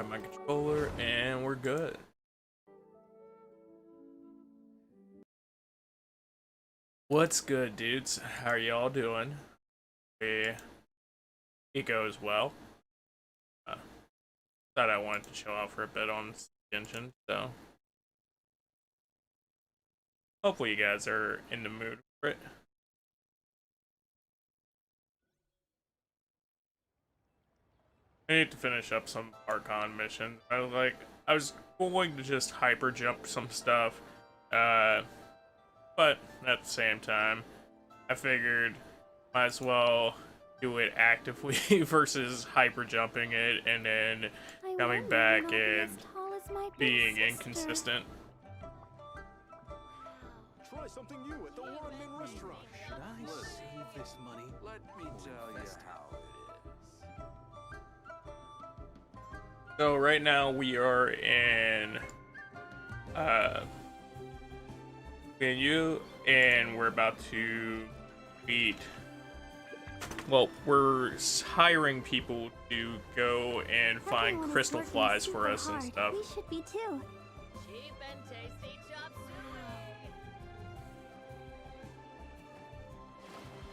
Grab my controller, and we're good. What's good, dudes? How are y'all doing? It goes well. Uh, Thought I wanted to chill out for a bit on Genshin, so hopefully you guys are in the mood for it. I need to finish up some Archon missions. I was going to just hyper jump some stuff, but at the same time, I figured might as well do it actively versus hyper jumping it and then coming back and being inconsistent. Try something new at the one-man restaurant. Should I save this money? Let me tell you how it So right now we are in menu, and we're about to meet. Well, we're hiring people to go and find crystal flies for us and stuff. We should be too. Cheap and tasty chop suey.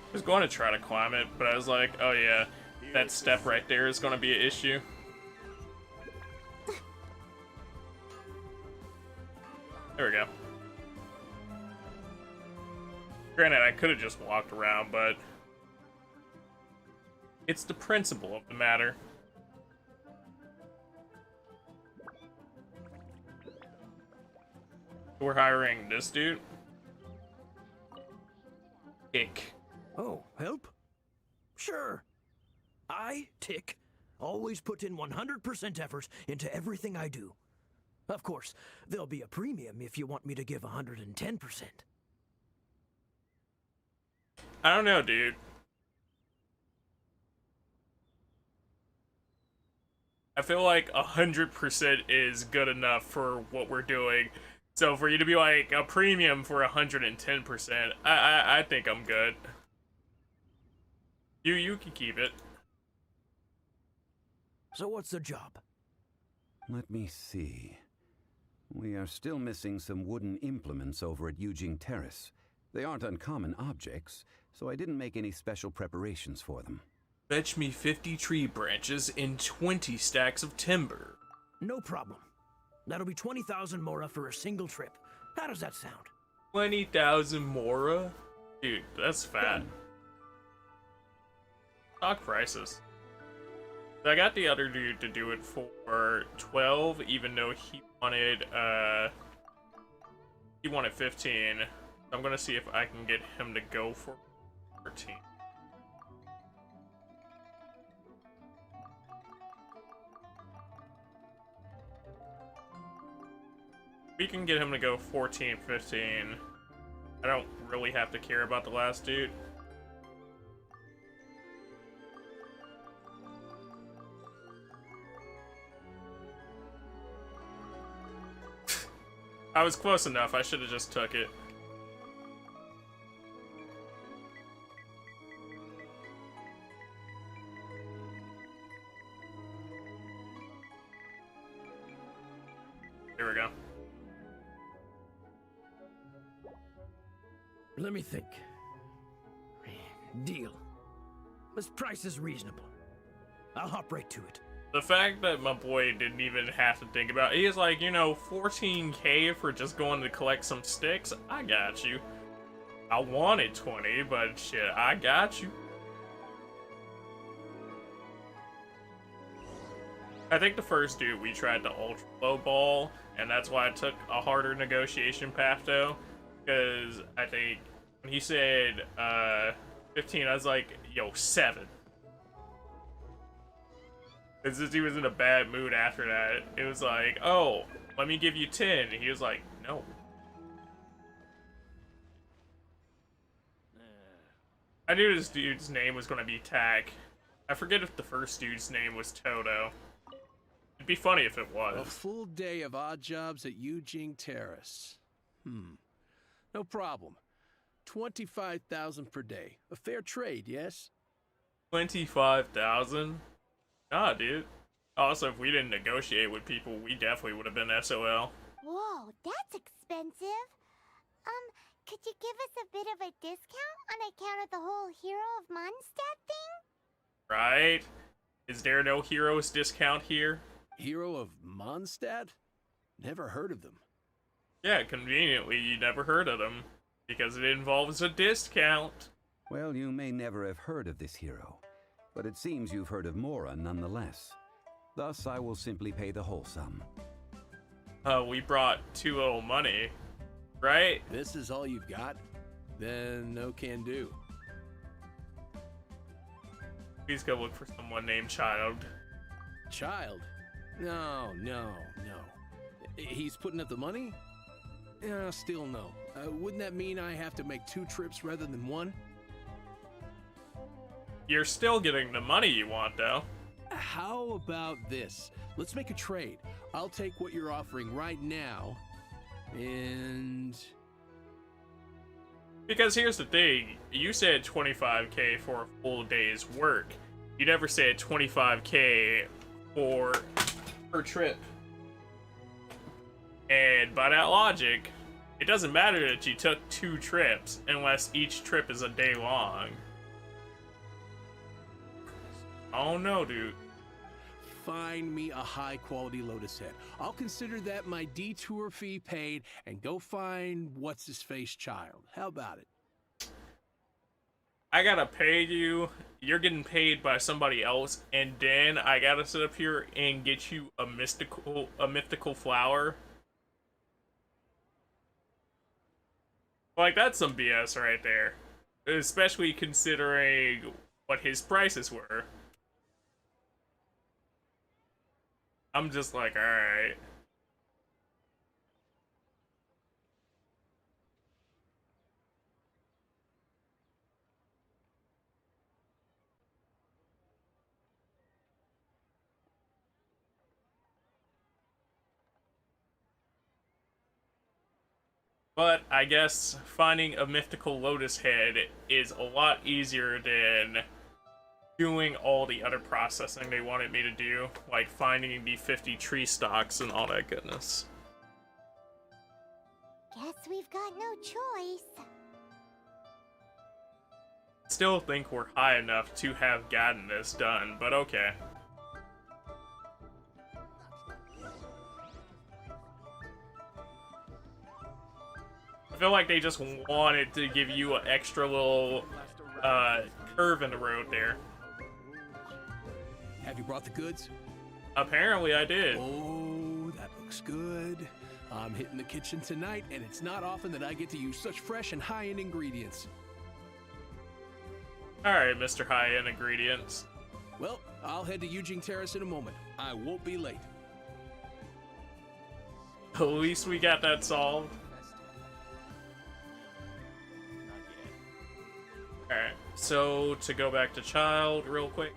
I was going to try to climb it, but I was like, oh yeah, that step right there is going to be an issue. There we go. Granted, I could have just walked around, but it's the principle of the matter. We're hiring this dude. Ick. Oh, help? Sure. I, Tick, always put in 100% effort into everything I do. Of course, there'll be a premium if you want me to give 110%. I don't know, dude. I feel like 100% is good enough for what we're doing. So for you to be like a premium for 110%, I think I'm good. You can keep it. So what's the job? Let me see. We are still missing some wooden implements over at Yujing Terrace. They aren't uncommon objects, so I didn't make any special preparations for them. Fetch me 50 tree branches and 20 stacks of timber. No problem. That'll be 20,000 mora for a single trip. How does that sound? 20,000 mora? Dude, that's fat. Stock prices. I got the other dude to do it for 12, even though he wanted 15. I'm gonna see if I can get him to go for 13. We can get him to go 14, 15. I don't really have to care about the last dude. I was close enough, I should have just took it. Here we go. Let me think. Deal. This price is reasonable. I'll hop right to it. The fact that my boy didn't even have to think about it, he was like, you know, 14K for just going to collect some sticks? I got you. I wanted 20, but shit, I got you. I think the first dude we tried to ultra low ball, and that's why I took a harder negotiation path though, because I think when he said 15, I was like, yo, 7. It's just he was in a bad mood after that. It was like, oh, let me give you 10. And he was like, no. I knew this dude's name was going to be Tack. I forget if the first dude's name was Toto. It'd be funny if it was. A full day of odd jobs at Yujing Terrace. No problem. 25,000 per day. A fair trade, yes? 25,000? Nah, dude. Also, if we didn't negotiate with people, we definitely would have been SOL. Whoa, that's expensive. Could you give us a bit of a discount on account of the whole Hero of Mondstadt thing? Right? Is there no heroes discount here? Hero of Mondstadt? Never heard of them. Yeah, conveniently, you never heard of them. Because it involves a discount. Well, you may never have heard of this hero, but it seems you've heard of Mora nonetheless. Thus, I will simply pay the whole sum. We brought too little money, right? This is all you've got? Then no can do. Please go look for someone named Child. Child? No. He's putting up the money? Still no. Wouldn't that mean I have to make 2 trips rather than 1? You're still getting the money you want, though. How about this? Let's make a trade. I'll take what you're offering right now, and... Because here's the thing, you said 25k for a full day's work. You never said 25k per trip. And by that logic, it doesn't matter that you took 2 trips unless each trip is a day long. Oh no, dude. Find me a high-quality Lotus head. I'll consider that my detour fee paid, and go find what's-his-face Child. How about it? I gotta pay you, you're getting paid by somebody else, and then I gotta sit up here and get you a mythical flower. Like, that's some BS right there. Especially considering what his prices were. I'm just like, alright. But I guess finding a mythical Lotus head is a lot easier than doing all the other processing they wanted me to do, like finding the 50 tree stalks and all that goodness. Guess we've got no choice. Still think we're high enough to have gotten this done, but okay. I feel like they just wanted to give you an extra little curve in the road there. Have you brought the goods? Apparently I did. Oh, that looks good. I'm hitting the kitchen tonight, and it's not often that I get to use such fresh and high-end ingredients. Alright, Mr. High-End Ingredients. Well, I'll head to Eugene Terrace in a moment. I won't be late. At least we got that solved. Alright, so to go back to Child real quick.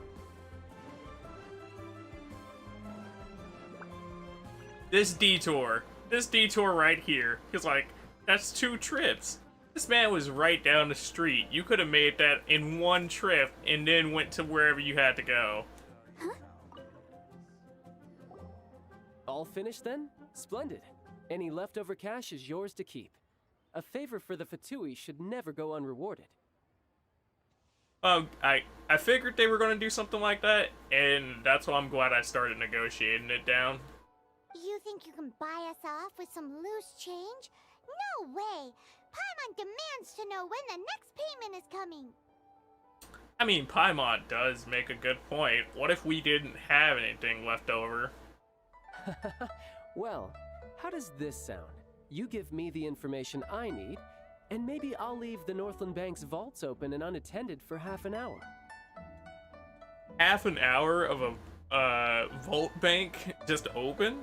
This detour right here, is like, that's 2 trips. This man was right down the street. You could have made that in 1 trip and then went to wherever you had to go. All finished then? Splendid. Any leftover cash is yours to keep. A favor for the Fatui should never go unrewarded. I figured they were going to do something like that, and that's why I'm glad I started negotiating it down. You think you can buy us off with some loose change? No way! Paimon demands to know when the next payment is coming. I mean, Paimon does make a good point. What if we didn't have anything left over? Well, how does this sound? You give me the information I need, and maybe I'll leave the Northland Bank's vaults open and unattended for half an hour. Half an hour of a vault bank just open?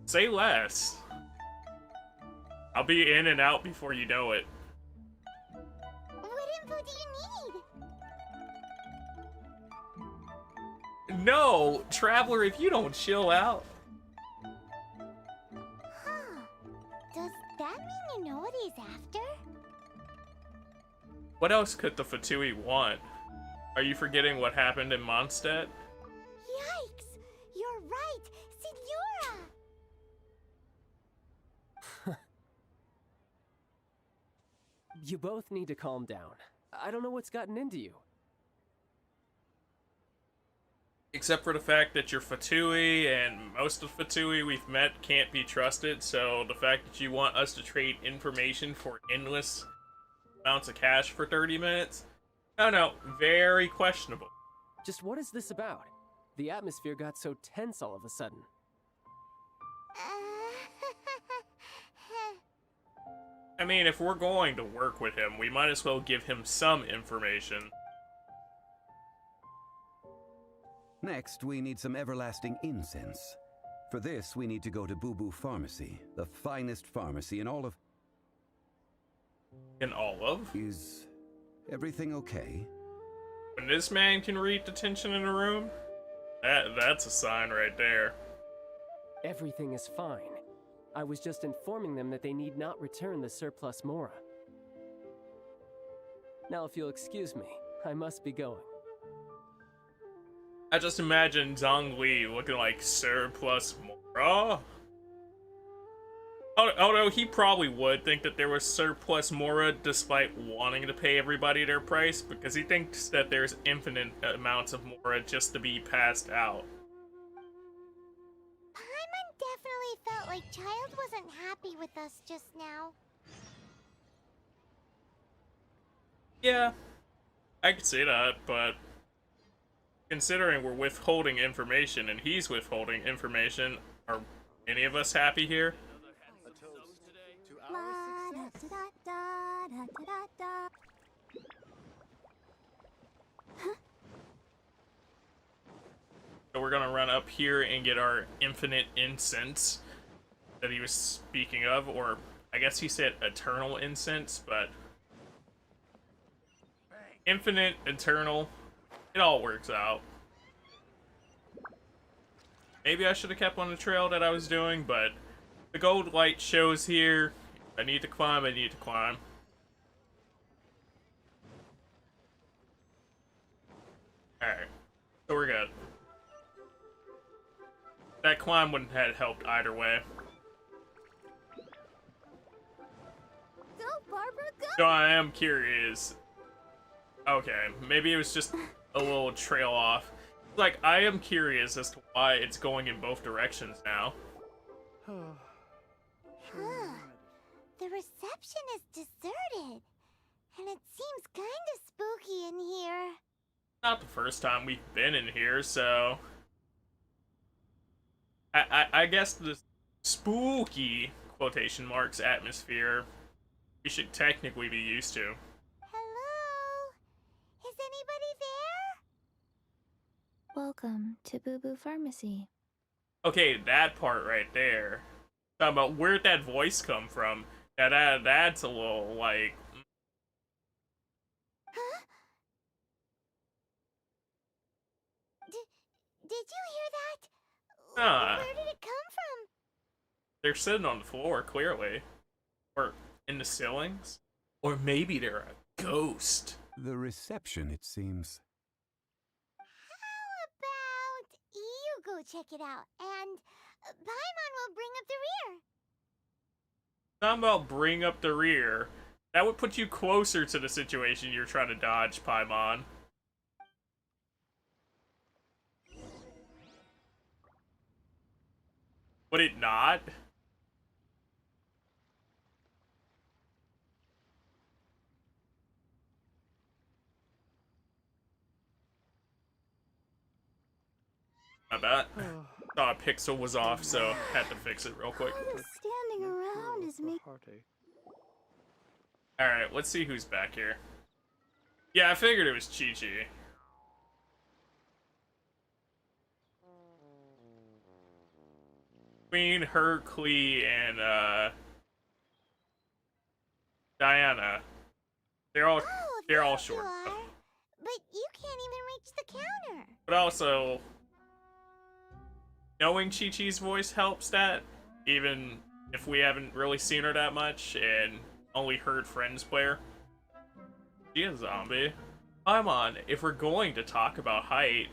Say less. I'll be in and out before you know it. What info do you need? No! Traveler, if you don't chill out. Huh. Does that mean you know what he's after? What else could the Fatui want? Are you forgetting what happened in Mondstadt? Yikes! You both need to calm down. I don't know what's gotten into you. Except for the fact that you're Fatui, and most of Fatui we've met can't be trusted, so the fact that you want us to trade information for endless amounts of cash for 30 minutes? No, very questionable. Just what is this about? The atmosphere got so tense all of a sudden. I mean, if we're going to work with him, we might as well give him some information. Next, we need some everlasting incense. For this, we need to go to Boo Boo Pharmacy, the finest pharmacy in all of... In all of? Is everything okay? When this man can read the tension in a room, that's a sign right there. Everything is fine. I was just informing them that they need not return the surplus Mora. Now, if you'll excuse me, I must be going. I just imagine Zhongli looking like surplus Mora. Although he probably would think that there was surplus Mora despite wanting to pay everybody their price, because he thinks that there's infinite amounts of Mora just to be passed out. Paimon definitely felt like Child wasn't happy with us just now. Yeah, I could see that, but considering we're withholding information and he's withholding information, are any of us happy here? So we're gonna run up here and get our infinite incense that he was speaking of, or I guess he said eternal incense, but infinite, eternal, it all works out. Maybe I should have kept on the trail that I was doing, but the gold light shows here. I need to climb, I need to climb. Alright, so we're good. That climb wouldn't have helped either way. Go, Barbara, go! So I am curious. Okay, maybe it was just a little trail off. Like, I am curious as to why it's going in both directions now. The reception is deserted, and it seems kinda spooky in here. Not the first time we've been in here, so I guess the spooky quotation marks atmosphere we should technically be used to. Hello? Is anybody there? Welcome to Boo Boo Pharmacy. Okay, that part right there. Talking about where'd that voice come from? That's a little like. Huh? Did you hear that? Huh. Where did it come from? They're sitting on the floor, clearly. Or in the ceilings. Or maybe they're a ghost. The reception, it seems. How about you go check it out, and Paimon will bring up the rear. Talking about bring up the rear. That would put you closer to the situation you're trying to dodge, Paimon. Would it not? My bad. Thought a pixel was off, so had to fix it real quick. Standing around is me. Alright, let's see who's back here. Yeah, I figured it was Chi-Chi. Queen, her, Klee, and Diana. They're all there short. you are. But you can't even reach the counter. But also, knowing Chi-Chi's voice helps that, even if we haven't really seen her that much and only heard friends play her. She is a zombie. Paimon, if we're going to talk about height,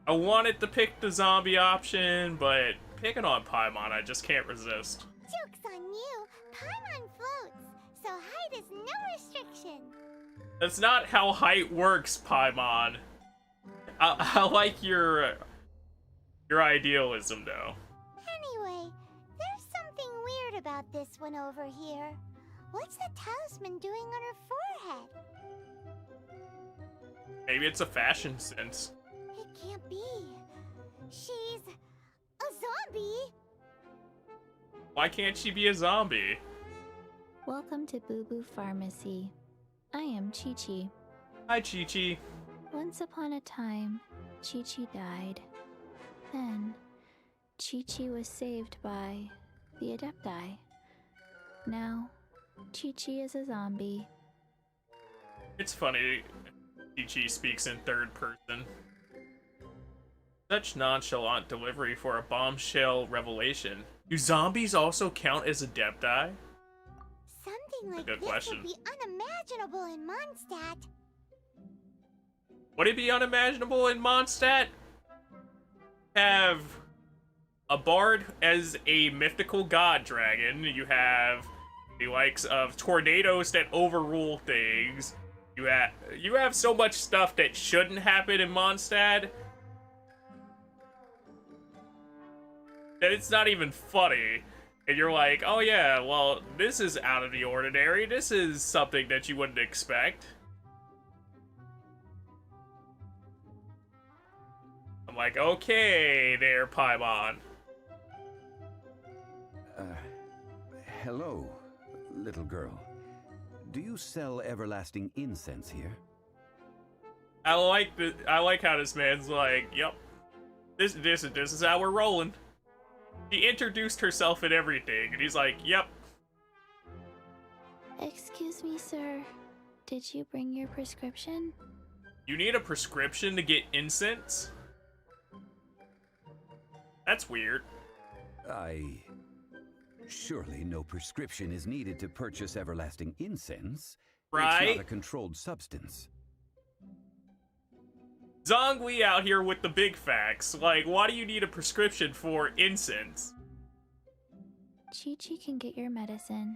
I wanted to pick the zombie option, but picking on Paimon, I just can't resist. Joke's on you. Paimon so height is no restriction. That's not how height works, Paimon. I like your idealism, though. Anyway, there's something weird about this one over here. What's the talisman doing on her forehead? Maybe it's a fashion sense. It can't be. She's a zombie. Why can't she be a zombie? Welcome to Boo Boo Pharmacy. I am Chi-Chi. Hi, Chi-Chi. Once upon a time, Chi-Chi died. Then, Chi-Chi was saved by the Adepti. Now, Chi-Chi is a zombie. It's funny, Chi-Chi speaks in third person. Such nonchalant delivery for a bombshell revelation. Do zombies also count as Adepti? Something like Good this question. would be unimaginable in Mondstadt. Would it be unimaginable in Mondstadt? Have a bard as a mythical god dragon. You have the likes of tornadoes that overrule things. You have so much stuff that shouldn't happen in Mondstadt that it's not even funny. And you're like, oh yeah, well, this is out of the ordinary. This is something that you wouldn't expect. I'm like, okay there, Paimon. Hello, little girl. Do you sell everlasting incense here? I like how this man's like, yep. This is how we're rolling. She introduced herself and everything, and he's like, yep. Excuse me, sir. Did you bring your prescription? You need a prescription to get incense? That's weird. Surely no prescription is needed to purchase everlasting incense. Right? It's not a controlled substance. Zhongli out here with the big facts. Like, why do you need a prescription for incense? Chi-Chi can get your medicine,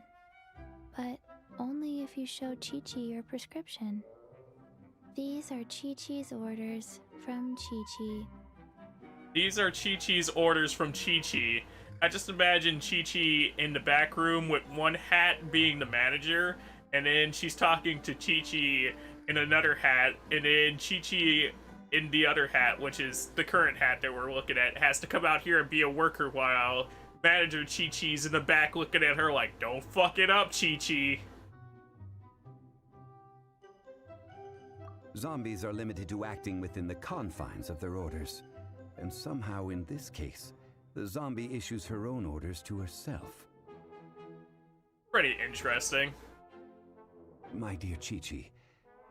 but only if you show Chi-Chi your prescription. These are Chi-Chi's orders from Chi-Chi. These are Chi-Chi's orders from Chi-Chi. I just imagine Chi-Chi in the back room with one hat being the manager, and then she's talking to Chi-Chi in another hat, and then Chi-Chi in the other hat, which is the current hat that we're looking at, has to come out here and be a worker while manager Chi-Chi's in the back looking at her like, don't fuck it up, Chi-Chi. Zombies are limited to acting within the confines of their orders. And somehow in this case, the zombie issues her own orders to herself. Pretty interesting. My dear Chi-Chi,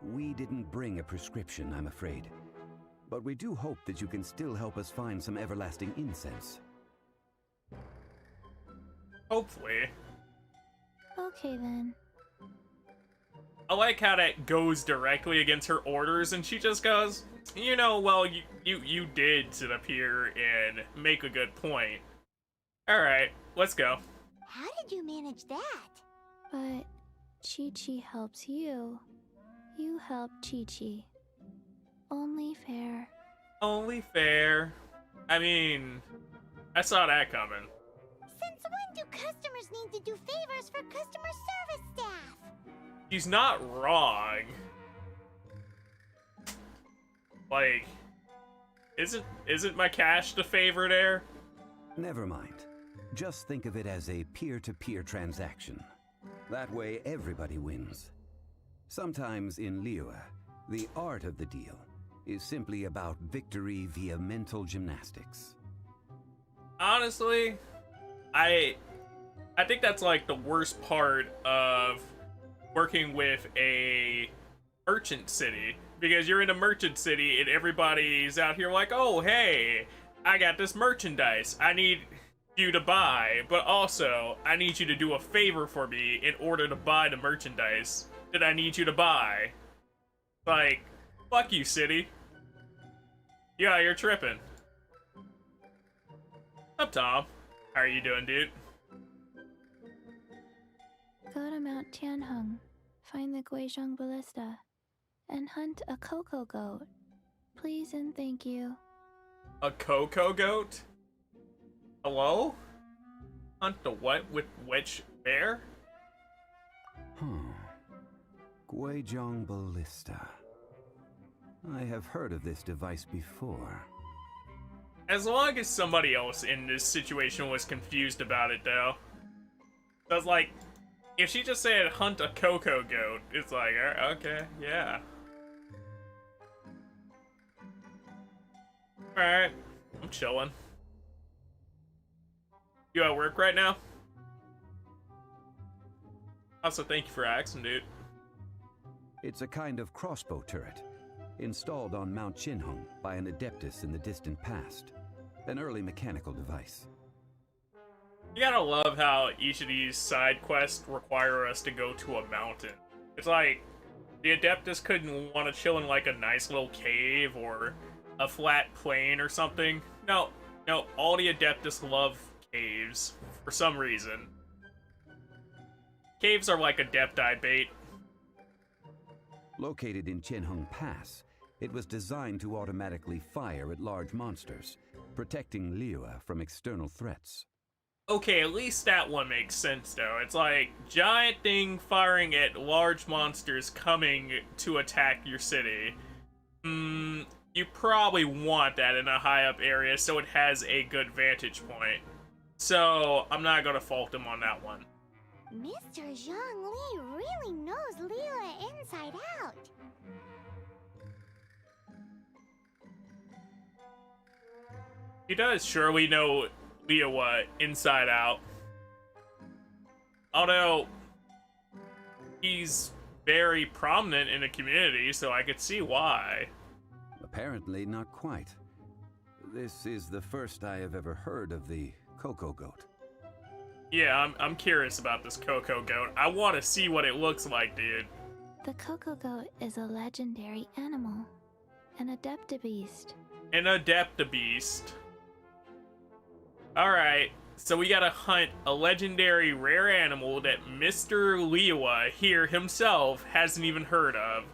we didn't bring a prescription, I'm afraid. But we do hope that you can still help us find some everlasting incense. Hopefully. Okay then. I like how that goes directly against her orders, and she just goes, you know, well, you did sit up here and make a good point. Alright, let's go. How did you manage that? But Chi-Chi helps you. You help Chi-Chi. Only fair. Only fair. I mean, I saw that coming. Since when do customers need to do favors for customer service staff? She's not wrong. Like, isn't my cash the favor there? Never mind. Just think of it as a peer-to-peer transaction. That way everybody wins. Sometimes in Liyue, the art of the deal is simply about victory via mental gymnastics. Honestly, I think that's like the worst part of working with a merchant city, because you're in a merchant city and everybody's out here like, oh hey, I got this merchandise I need you to buy, but also I need you to do a favor for me in order to buy the merchandise that I need you to buy. Like, fuck you, city. Yeah, you're tripping. What's up, Tom? How are you doing, dude? go to Mount Tianheng, find the Guizhong Ballista, and hunt a cocoa goat. Please and thank you. A cocoa goat? Hello? Hunt the what with which bear? Guizhong Ballista. I have heard of this device before. As long as somebody else in this situation was confused about it, though. So it's like, if she just said hunt a cocoa goat, it's like, okay, yeah. Alright, I'm chilling. You at work right now? Also, thank you for asking, dude. It's a kind of crossbow turret, installed on Mount Tianheng by an adeptus in the distant past. An early mechanical device. You gotta love how each of these side quests require us to go to a mountain. It's like, the adeptus couldn't want to chill in like a nice little cave or a flat plain or something. No, all the adeptus love caves for some reason. Caves are like adepti bait. Located in Tianheng Pass, it was designed to automatically fire at large monsters, protecting Liyue from external threats. Okay, at least that one makes sense, though. It's like, giant thing firing at large monsters coming to attack your city. You probably want that in a high-up area so it has a good vantage point. So, I'm not gonna fault him on that one. Mr. Zhang Li really knows Liyue inside out. He does surely know Liyue inside out. Although, he's very prominent in the community, so I could see why. Apparently not quite. This is the first I have ever heard of the cocoa goat. Yeah, I'm curious about this cocoa goat. I want to see what it looks like, dude. The cocoa goat is a legendary animal, an adeptabeast. An adeptabeast. Alright, so we gotta hunt a legendary rare animal that Mr. Liyue here himself hasn't even heard of.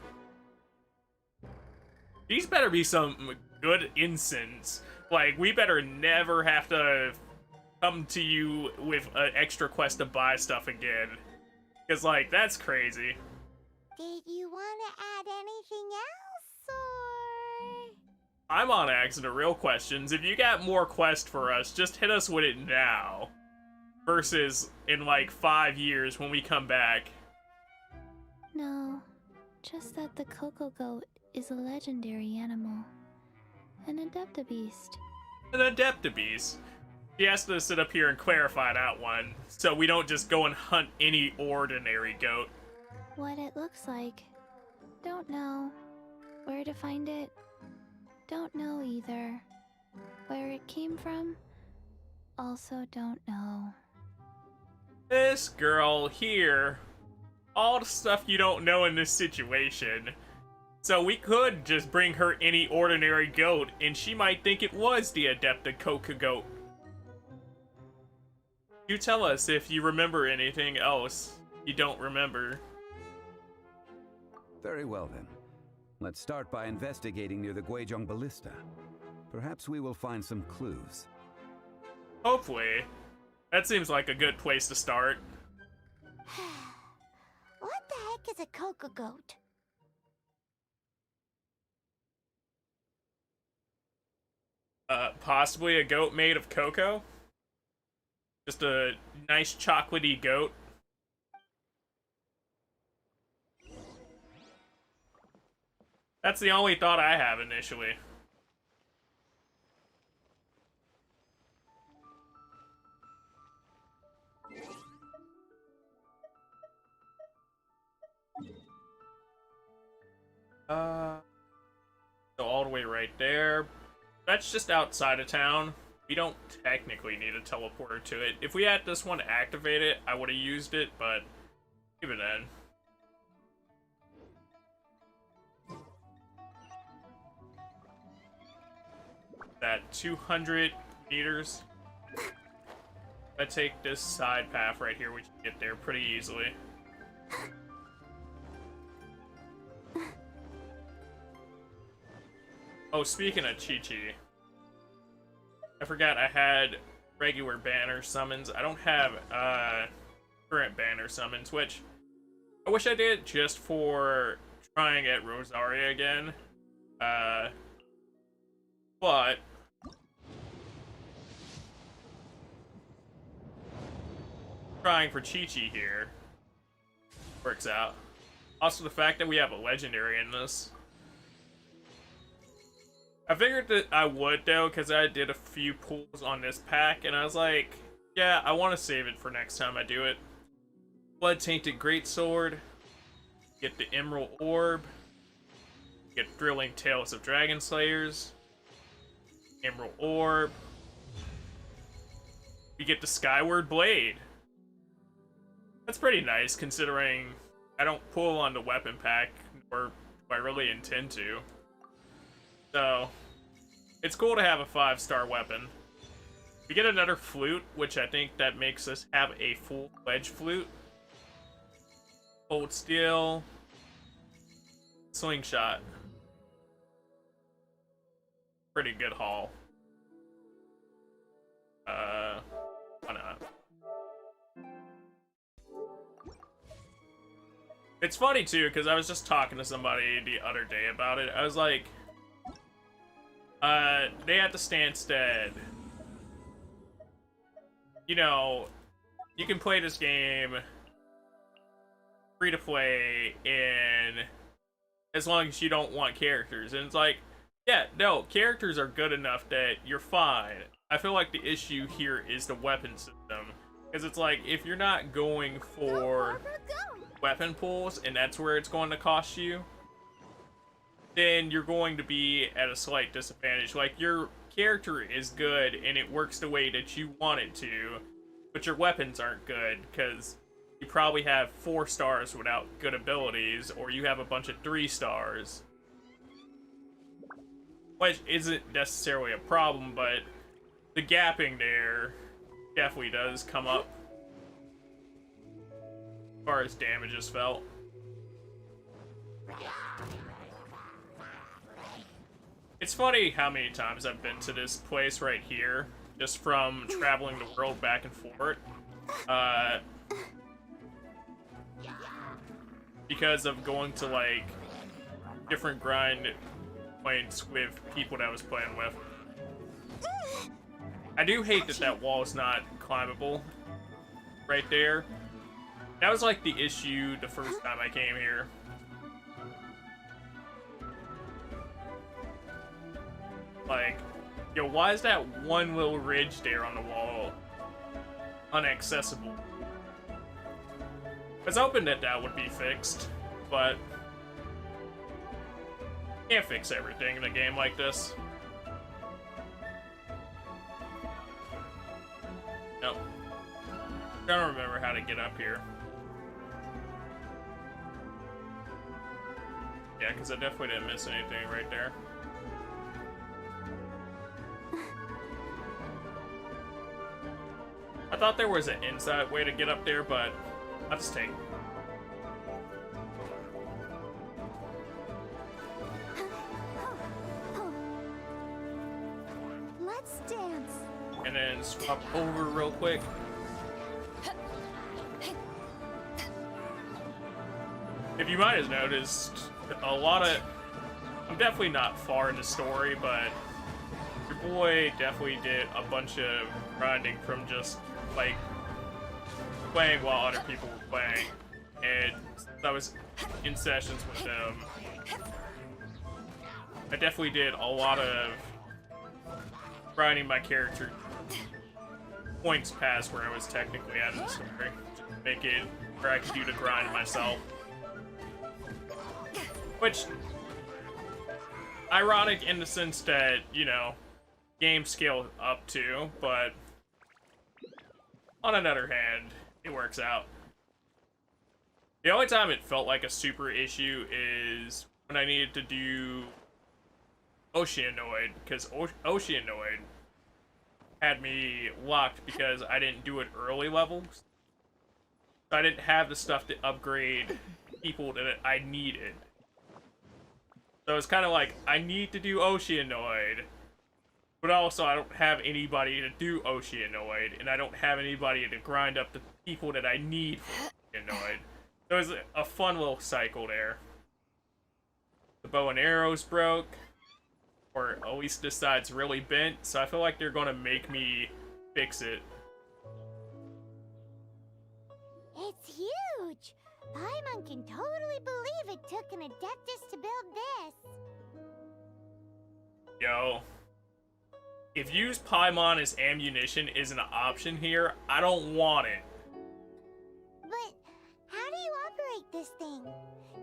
These better be some good incense. Like, we better never have to come to you with an extra quest to buy stuff again. Because, like, that's crazy. Did you want to add anything else, or...? I'm on asking the real questions. If you got more quests for us, just hit us with it now. Versus in like 5 years when we come back. No, just that the cocoa goat is a legendary animal. An adeptabeast. An adeptabeast. She has to sit up here and clarify that one, so we don't just go and hunt any ordinary goat. What it looks like. Don't know. Where to find it? Don't know either. Where it came from? Also don't know. This girl here, all the stuff you don't know in this situation. So we could just bring her any ordinary goat, and she might think it was the Adepta Coca goat. You tell us if you remember anything else you don't remember. Very well then. Let's start by investigating near the Guizhong Ballista. Perhaps we will find some clues. Hopefully. That seems like a good place to start. What the heck is a cocoa goat? Possibly a goat made of cocoa? Just a nice chocolatey goat. That's the only thought I have initially. So all the way right there. That's just outside of town. We don't technically need a teleporter to it. If we had this one activated, I would have used it, but even then. That 200 meters. If I take this side path right here, we should get there pretty easily. Oh, speaking of Chi-Chi, I forgot I had regular banner summons. I don't have current banner summons, which I wish I did just for trying at Rosaria again. But trying for Chi-Chi here works out. Also, the fact that we have a legendary in this. I figured that I would, though, because I did a few pulls on this pack, and I was like, yeah, I want to save it for next time I do it. Blood Tainted Greatsword. Get the Emerald Orb. Get Thrilling Tales of Dragon Slayers. Emerald Orb. We get the Skyward Blade. That's pretty nice, considering I don't pull on the weapon pack, or I really intend to. So, it's cool to have a 5-star weapon. We get another flute, which I think that makes us have a full-fledged flute. Cold Steel. Slingshot. Pretty good haul. Why not? It's funny, too, because I was just talking to somebody the other day about it. I was like, they had to Stansted. You know, you can play this game free to play and as long as you don't want characters. And it's like, yeah, no, characters are good enough that you're fine. I feel like the issue here is the weapon system. Because it's like, if you're not going for weapon pulls and that's where it's going to cost you, then you're going to be at a slight disadvantage. Like, your character is good and it works the way that you want it to, but your weapons aren't good because you probably have 4 stars without good abilities, or you have a bunch of 3 stars. Which isn't necessarily a problem, but the gapping there definitely does come up as far as damage is felt. It's funny how many times I've been to this place right here, just from traveling the world back and forth. Because of going to, like, different grind points with people that I was playing with. I do hate that that wall is not climbable right there. That was, like, the issue the first time I came here. Like, yo, why is that one little ridge there on the wall inaccessible? I was hoping that that would be fixed, but can't fix everything in a game like this. Nope. I don't remember how to get up here. Yeah, because I definitely didn't miss anything right there. I thought there was an inside way to get up there, but I'll just take it. Let's dance. And then swap over real quick. If you might have noticed, a lot of... I'm definitely not far in the story, but your boy definitely did a bunch of grinding from just, like, playing while other people were playing. And I was in sessions with them. I definitely did a lot of grinding my character points past where I was technically at in the story. Just to make it where I could do the grind myself. Which, ironic in the sense that, you know, game scale up to, but on another hand, it works out. The only time it felt like a super issue is when I needed to do Oceanoid, because Oceanoid had me locked because I didn't do it early levels. So I didn't have the stuff to upgrade people that I needed. So it's kind of like, I need to do Oceanoid, but also I don't have anybody to do Oceanoid, and I don't have anybody to grind up the people that I need for Oceanoid. So it was a fun little cycle there. The bow and arrows broke, or at least this side's really bent, so I feel like they're gonna make me fix it. It's huge! Paimon can totally believe it took an Adeptus to build this. Yo. If use Paimon as ammunition is an option here, I don't want it. But how do you operate this thing?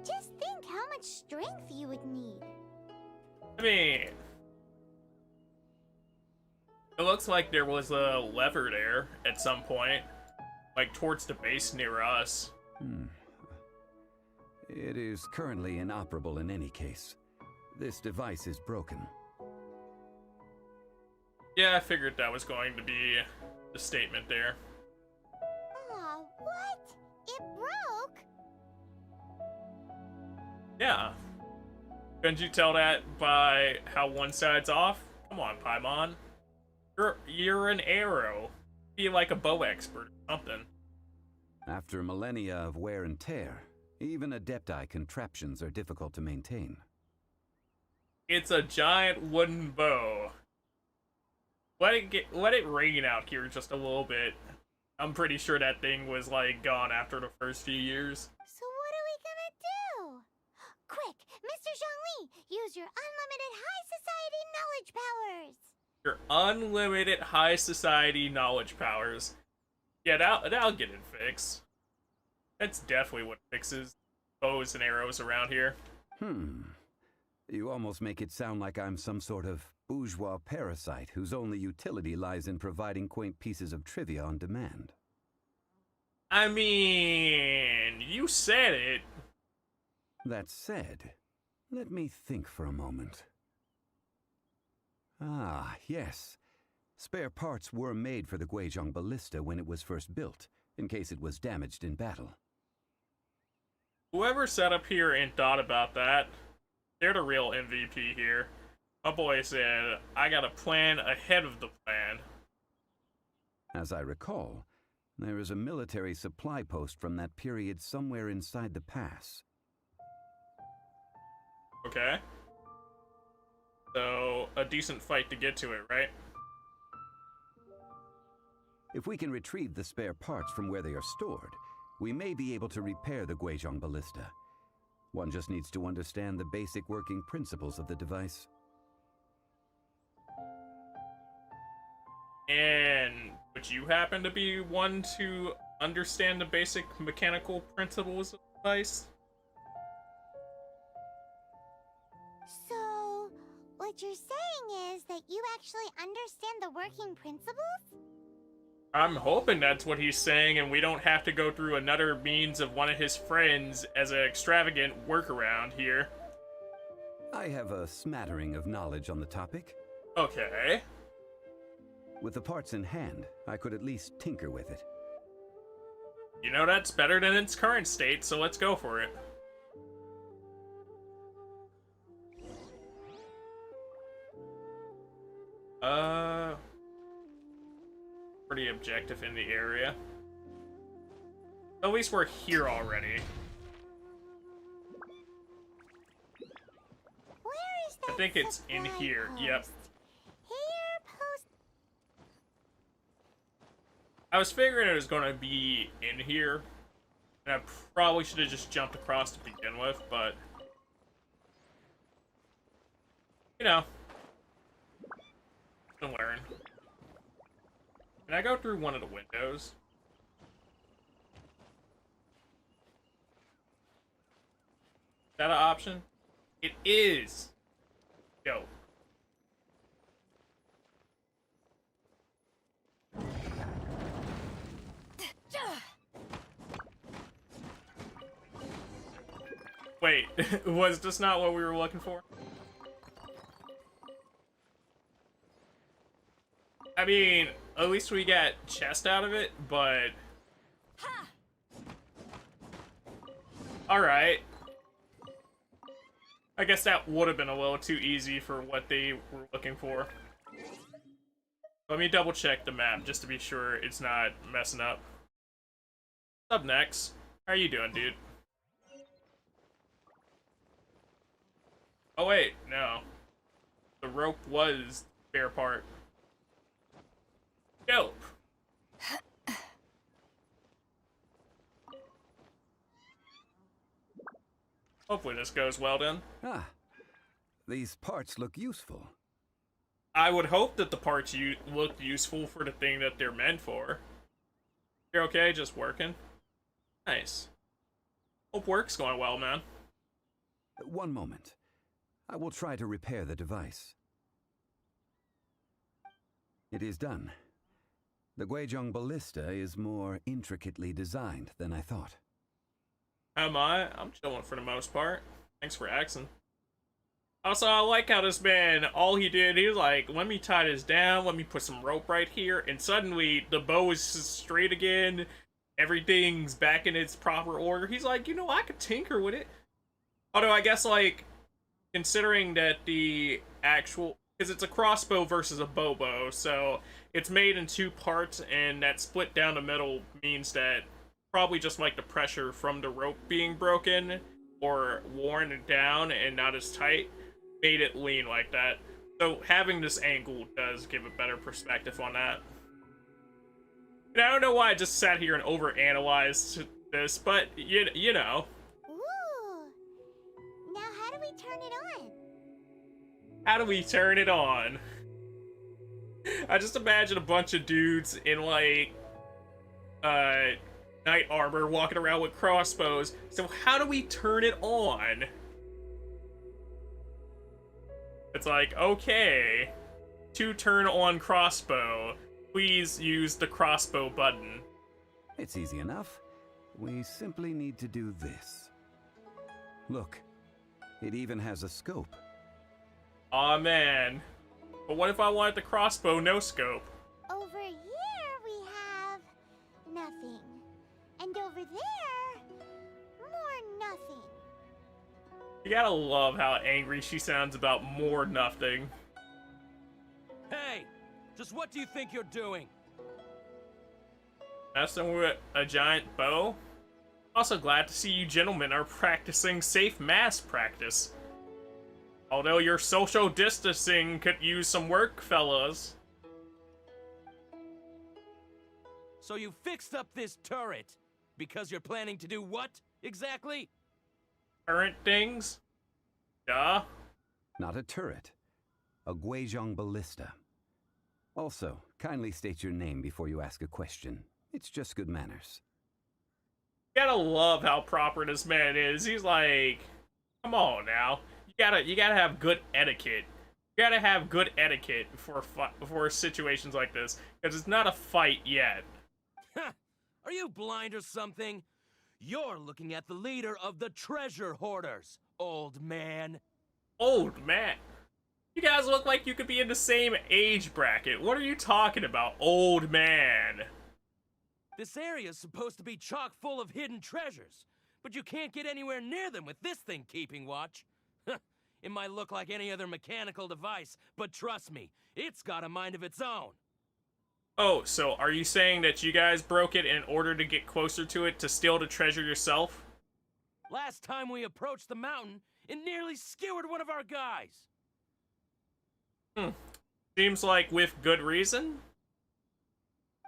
Just think how much strength you would need. I mean, it looks like there was a lever there at some point, like towards the base near us. It is currently inoperable in any case. This device is broken. Yeah, I figured that was going to be the statement there. Aw, what? It broke? Yeah. Couldn't you tell that by how one side's off? Come on, Paimon. You're an arrow. Be like a bow expert or something. After millennia of wear and tear, even Adepti contraptions are difficult to maintain. It's a giant wooden bow. Let it rain out here just a little bit. I'm pretty sure that thing was like gone after the first few years. So what are we gonna do? Quick, Mr. Zhongli, use your unlimited high society knowledge powers. Your unlimited high society knowledge powers. Yeah, that'll get it fixed. That's definitely what fixes bows and arrows around here. You almost make it sound like I'm some sort of bourgeois parasite whose only utility lies in providing quaint pieces of trivia on demand. I mean, you said it. That said, let me think for a moment. Ah, yes. Spare parts were made for the Guizhong Ballista when it was first built, in case it was damaged in battle. Whoever sat up here and thought about that, they're the real MVP here. My boy said, I got a plan ahead of the plan. As I recall, there is a military supply post from that period somewhere inside the pass. Okay. So, a decent fight to get to it, right? If we can retrieve the spare parts from where they are stored, we may be able to repair the Guizhong Ballista. One just needs to understand the basic working principles of the device. And would you happen to be one to understand the basic mechanical principles of the device? So, what you're saying is that you actually understand the working principles? I'm hoping that's what he's saying, and we don't have to go through another means of one of his friends as an extravagant workaround here. I have a smattering of knowledge on the topic. Okay. With the parts in hand, I could at least tinker with it. You know, that's better than its current state, so let's go for it. Pretty objective in the area. At least we're here already. Where is that? I think it's in supply here, post? yep. Here, post. I was figuring it was gonna be in here, and I probably should have just jumped across to begin with, but you know, to learn. Can I go through one of the windows? Is that an option? It is! Yo. Wait, was this not what we were looking for? I mean, at least we got chest out of it, but Alright. I guess that would have been a little too easy for what they were looking for. Let me double check the map just to be sure it's not messing up. What's up next? How are you doing, dude? Oh wait, no. The rope was the spare part. Dope. Hopefully this goes well then. Ah, these parts look useful. I would hope that the parts look useful for the thing that they're meant for. You're okay? Just working? Nice. Hope work's going well, man. One moment. I will try to repair the device. It is done. The Guizhong Ballista is more intricately designed than I thought. Am I? I'm chilling for the most part. Thanks for asking. Also, I like how this man, all he did, he was like, let me tie this down, let me put some rope right here, and suddenly the bow is straight again, everything's back in its proper order. He's like, you know, I could tinker with it. Although, I guess, like, considering that the actual, because it's a crossbow versus a bow, so it's made in two parts, and that split down the middle means that probably just like the pressure from the rope being broken or worn down and not as tight made it lean like that. So having this angle does give a better perspective on that. And I don't know why I just sat here and overanalyzed this, but you know. Ooh. Now how do we turn it on? How do we turn it on? I just imagine a bunch of dudes in like knight armor walking around with crossbows. So how do we turn it on? It's like, okay, to turn on crossbow, please use the crossbow button. It's easy enough. We simply need to do this. Look, it even has a scope. Aw, man. But what if I wanted the crossbow no scope? Over here we have nothing. And over there, more nothing. You gotta love how angry she sounds about more nothing. Hey, just what do you think you're doing? Messing with a giant bow? Also glad to see you gentlemen are practicing safe mass practice. Although your social distancing could use some work, fellas. So you fixed up this turret because you're planning to do what exactly? Current things? Duh. Not a turret. A Guizhong Ballista. Also, kindly state your name before you ask a question. It's just good manners. You gotta love how proper this man is. He's like, come on now. You gotta have good etiquette. You gotta have good etiquette for situations like this, because it's not a fight yet. Are you blind or something? You're looking at the leader of the treasure hoarders, old man. Old man? You guys look like you could be in the same age bracket. What are you talking about, old man? This area's supposed to be chock full of hidden treasures, but you can't get anywhere near them with this thing keeping watch. It might look like any other mechanical device, but trust me, it's got a mind of its own. Oh, so are you saying that you guys broke it in order to get closer to it to steal the treasure yourself? Last time we approached the mountain, it nearly skewered one of our guys. Seems like with good reason.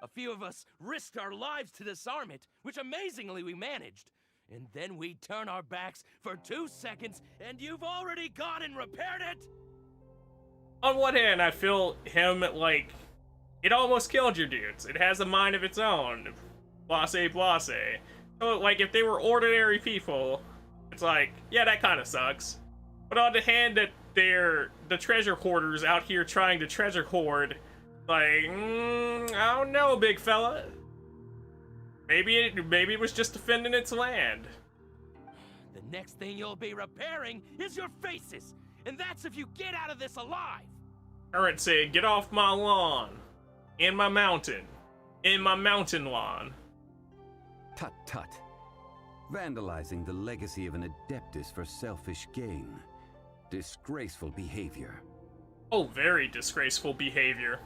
A few of us risked our lives to disarm it, which amazingly we managed. And then we turn our backs for 2 seconds, and you've already gone and repaired it? On one hand, I feel him like, it almost killed your dudes. It has a mind of its own. Blase, blase. So, like, if they were ordinary people, it's like, yeah, that kind of sucks. But on the hand that they're the treasure hoarders out here trying to treasure hoard, like, I don't know, big fella. Maybe it was just defending its land. The next thing you'll be repairing is your faces, and that's if you get out of this alive. Current say, get off my lawn. In my mountain. In my mountain lawn. Tut tut. Vandalizing the legacy of an Adeptus for selfish gain. Disgraceful behavior. Oh, very disgraceful behavior.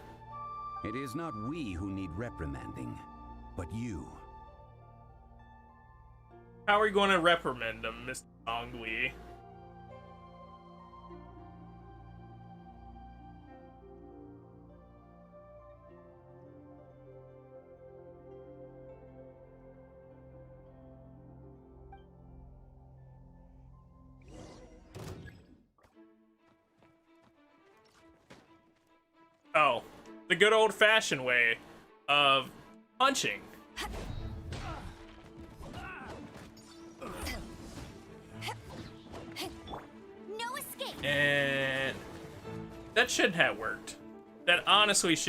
It is not we who need reprimanding, but you. How are we going to reprimand him, Mr. Dongli? Oh, the good old-fashioned way of punching. No escape. And that shouldn't have worked. That honestly should.